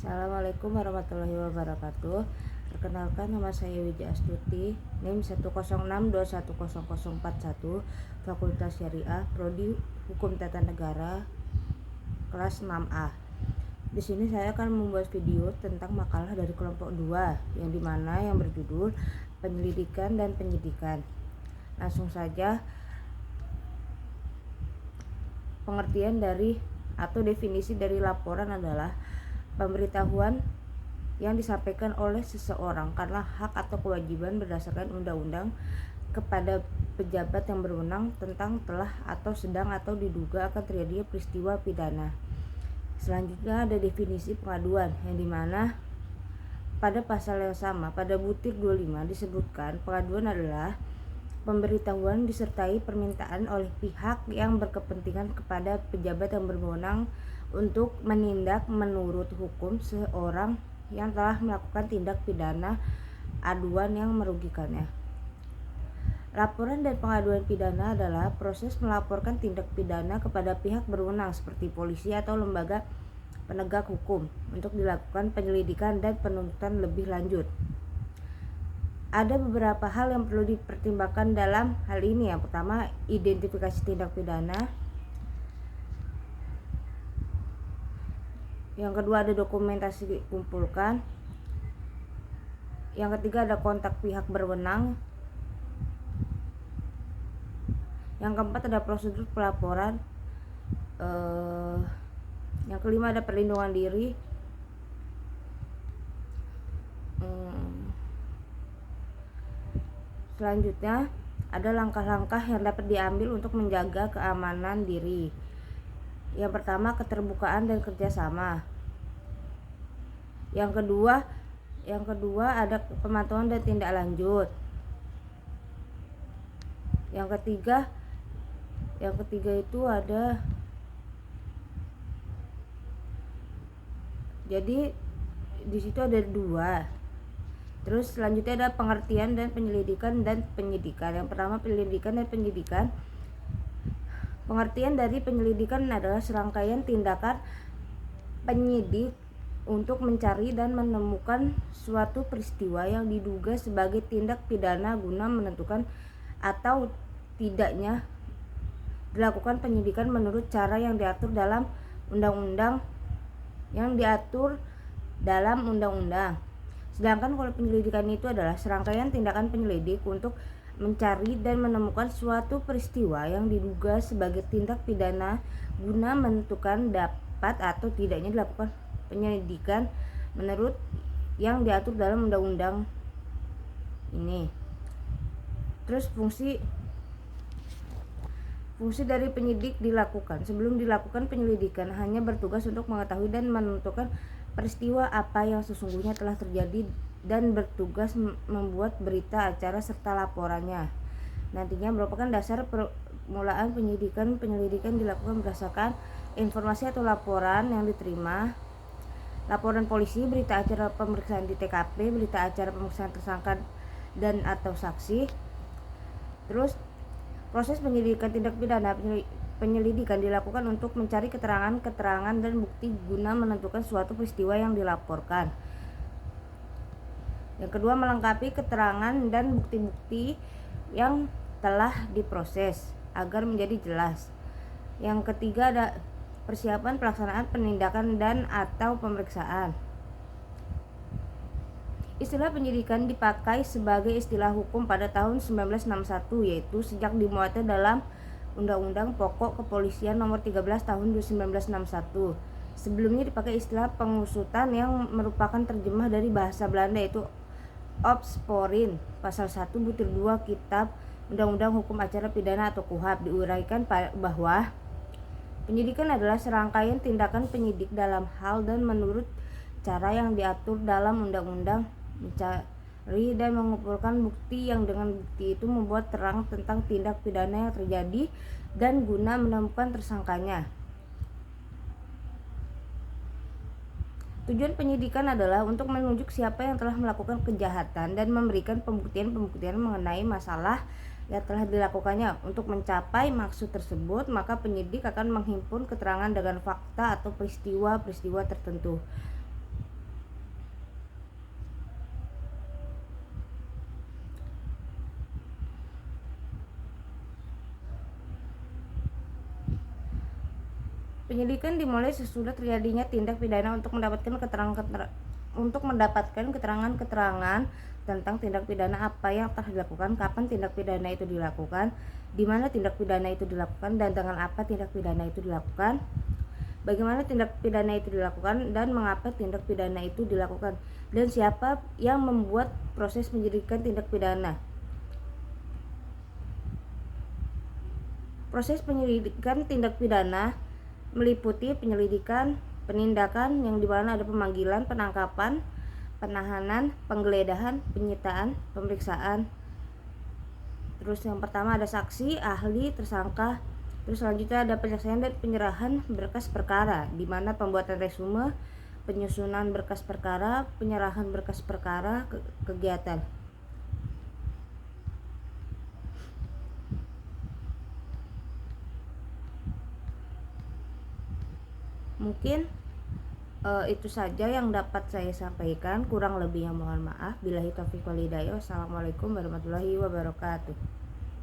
Assalamualaikum warahmatullahi wabarakatuh. Perkenalkan, nama saya Wija Astuti, NIM 106210041, Fakultas Syariah, Prodi Hukum Tata Negara, kelas 6A. Di sini saya akan membuat video tentang makalah dari kelompok 2 yang dimana yang berjudul Penyelidikan dan Penyidikan. Langsung saja, pengertian dari atau definisi dari laporan adalah pemberitahuan yang disampaikan oleh seseorang karena hak atau kewajiban berdasarkan undang-undang kepada pejabat yang berwenang tentang telah atau sedang atau diduga akan terjadi peristiwa pidana. Selanjutnya ada definisi pengaduan yang dimana pada pasal yang sama pada butir 25 disebutkan pengaduan adalah pemberitahuan disertai permintaan oleh pihak yang berkepentingan kepada pejabat yang berwenang untuk menindak menurut hukum seorang yang telah melakukan tindak pidana aduan yang merugikannya. Laporan dan pengaduan pidana adalah proses melaporkan tindak pidana kepada pihak berwenang seperti polisi atau lembaga penegak hukum untuk dilakukan penyelidikan dan penuntutan lebih lanjut. Ada beberapa hal yang perlu dipertimbangkan dalam hal ini. Yang pertama, identifikasi tindak pidana. Yang kedua, ada dokumentasi dikumpulkan. Yang ketiga, ada kontak pihak berwenang. Yang keempat, ada prosedur pelaporan. Yang kelima, ada perlindungan diri. Selanjutnya, ada langkah-langkah yang dapat diambil untuk menjaga keamanan diri. Yang pertama, keterbukaan dan kerjasama. Yang kedua ada pemantauan dan tindak lanjut. Yang ketiga itu ada, jadi di situ ada dua. Terus selanjutnya ada pengertian dan penyelidikan dan penyidikan. Yang pertama, penyelidikan dan penyidikan. Pengertian dari penyelidikan adalah serangkaian tindakan penyidik untuk mencari dan menemukan suatu peristiwa yang diduga sebagai tindak pidana guna menentukan atau tidaknya dilakukan penyidikan menurut cara yang diatur dalam undang-undang. Sedangkan kalau penyelidikan itu adalah serangkaian tindakan penyelidik untuk mencari dan menemukan suatu peristiwa yang diduga sebagai tindak pidana guna menentukan dapat atau tidaknya dilakukan penyelidikan menurut yang diatur dalam undang-undang ini. Terus fungsi dari penyidik dilakukan. Sebelum dilakukan penyelidikan, hanya bertugas untuk mengetahui dan menentukan peristiwa apa yang sesungguhnya telah terjadi dan bertugas membuat berita acara serta laporannya. Nantinya merupakan dasar permulaan penyidikan. Penyelidikan dilakukan berdasarkan informasi atau laporan yang diterima. Laporan polisi, berita acara pemeriksaan di TKP, berita acara pemeriksaan tersangka dan atau saksi. Terus proses penyelidikan tindak pidana. Penyelidikan dilakukan untuk mencari keterangan dan bukti guna menentukan suatu peristiwa yang dilaporkan. Yang kedua, melengkapi keterangan dan bukti-bukti yang telah diproses agar menjadi jelas. Yang ketiga, ada persiapan pelaksanaan penindakan dan atau pemeriksaan. Istilah penyidikan dipakai sebagai istilah hukum pada tahun 1961, yaitu sejak dimuatnya dalam Undang-Undang Pokok Kepolisian Nomor 13 Tahun 1961. Sebelumnya dipakai istilah pengusutan yang merupakan terjemah dari bahasa Belanda, yaitu opsporing. Pasal 1 butir 2 Kitab Undang-Undang Hukum Acara Pidana atau KUHP diuraikan bahwa penyidikan adalah serangkaian tindakan penyidik dalam hal dan menurut cara yang diatur dalam undang-undang, mencari dan mengumpulkan bukti yang dengan bukti itu membuat terang tentang tindak pidana yang terjadi dan guna menemukan tersangkanya. Tujuan penyidikan adalah untuk menunjuk siapa yang telah melakukan kejahatan dan memberikan pembuktian mengenai masalah yang telah dilakukannya. Untuk mencapai maksud tersebut, maka penyidik akan menghimpun keterangan dengan fakta atau peristiwa-peristiwa tertentu. Penyidikan dimulai sesudah terjadinya tindak pidana untuk mendapatkan keterangan-keterangan tentang tindak pidana apa yang telah dilakukan, kapan tindak pidana itu dilakukan, di mana tindak pidana itu dilakukan, dan dengan apa tindak pidana itu dilakukan, bagaimana tindak pidana itu dilakukan, dan mengapa tindak pidana itu dilakukan, dan siapa yang membuat proses penyidikan tindak pidana. Proses penyelidikan tindak pidana meliputi penyelidikan, penindakan yang dimana ada pemanggilan, penangkapan, penahanan, penggeledahan, penyitaan, pemeriksaan. Terus yang pertama ada saksi, ahli, tersangka. Terus selanjutnya ada penyaksian dan penyerahan berkas perkara, di mana pembuatan resume, penyusunan berkas perkara, penyerahan berkas perkara, kegiatan. Mungkin itu saja yang dapat saya sampaikan, kurang lebihnya mohon maaf. Billahi taufiq wal hidayah. Wassalamualaikum warahmatullahi wabarakatuh.